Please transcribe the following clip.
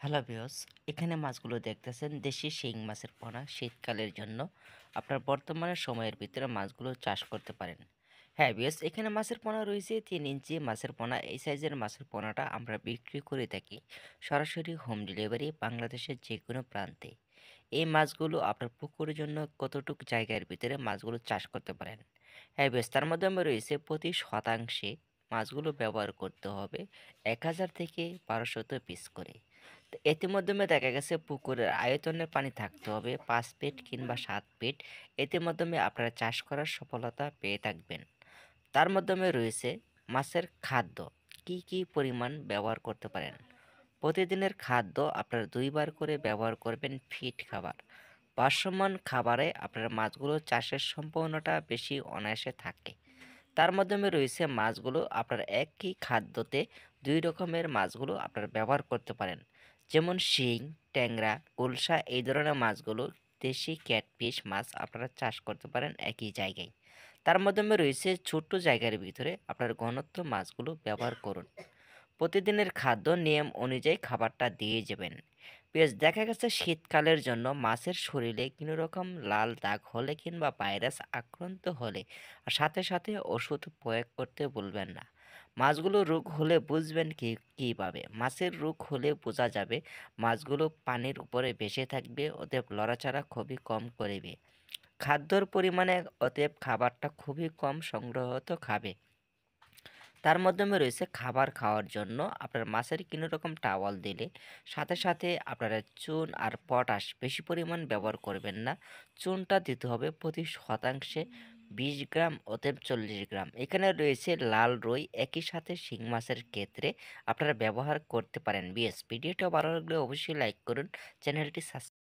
Hello viewers, এখানে মাছগুলো দেখতেছেন দেশি শিং মাছের পোনা শীতকালের জন্য আপনার বর্তমানে সময়ের ভিতরে মাছগুলো চাষ করতে পারেন। হ্যাঁ ভিউয়ার্স, এখানে মাছের পোনা রয়েছে 3 ইঞ্চি মাছের পোনা। এই সাইজের মাছের পোনাটা আমরা বিক্রি করে থাকি সরাসরি হোম ডেলিভারি বাংলাদেশের যে কোনো প্রান্তে। এই মাছগুলো আপনার পুকুরের জন্য কতটুকু জায়গার ভিতরে মাছগুলো চাষ করতে পারেন। হ্যাঁ ভিউয়ার্স, তার মাধ্যমে রয়েছে প্রতি শতাংশে মাছগুলো ব্যবহার করতে হবে 1000 থেকে 1200 পিস করে। তো এতে মাধ্যমে দেখা গেছে পুকুরের আয়তনের পানি থাকতে হবে 5 ফিট কিংবা 7 ফিট। এতে মাধ্যমে আপনারা চাষ করার সফলতা পেয়ে থাকবেন। তার মাধ্যমে রয়েছে মাছের খাদ্য কি কি পরিমাণ ব্যবহার করতে পারেন। প্রতিদিনের খাদ্য আপনারা 2 বার করে ব্যবহার করবেন ফিট খাবার। ভাসমান খাবারে আপনার মাছগুলো চাষের সম্ভাবনাটা বেশি অনায়াসে থাকে। তার মাধ্যমে রয়েছে মাছগুলো আপনার একই খাদ্যতে 2 রকমের মাছগুলো আপনারা ব্যবহার করতে পারেন। যেমন শিং, ট্যাংরা, গুলশা এই ধরনের মাছগুলো দেশি ক্যাটফিশ মাছ আপনারা চাষ করতে পারেন একই জায়গায়। তার মাধ্যমে রয়েছে ছোট্ট জায়গার ভিতরে আপনার ঘনত্ব মাছগুলো ব্যবহার করুন। প্রতিদিনের খাদ্য নিয়ম অনুযায়ী খাবারটা দিয়ে যাবেন। বেশ দেখা গেছে শীতকালের জন্য মাছের শরীরে কোনো রকম লাল দাগ হলে কিংবা ভাইরাস আক্রান্ত হলে সাথে সাথে ওষুধ প্রয়োগ করতে ভুলবেন না। মাছগুলো রোগ হলে বুঝবেন কিভাবে? মাছের রোগ হলে বোঝা যাবে মাছগুলো পানির উপরে ভেসে থাকবে, অতএব লড়াচড়া খুবই কম করবে। খাদ্যর পরিমাণে অতএব খাবারটা খুবই কম সংগ্রহত খাবে। তার মাধ্যমে রয়েছে খাবার খাওয়ার জন্য আপনার মাছের কোনো রকম টাওয়াল দিলে সাথে সাথে আপনারা চুন আর পটাশ বেশি পরিমাণ ব্যবহার করবেন না। চুনটা দিতে হবে প্রতি শতাংশে 20 গ্রাম অতএব 40 গ্রাম। এখানে রয়েছে লাল রুই, একই সাথে শিং মাছের ক্ষেত্রে আপনারা ব্যবহার করতে পারেন। বিএস ভিডিওটা ভালো লাগলে অবশ্যই লাইক করুন, চ্যানেলটি সাবস্ক্রাইব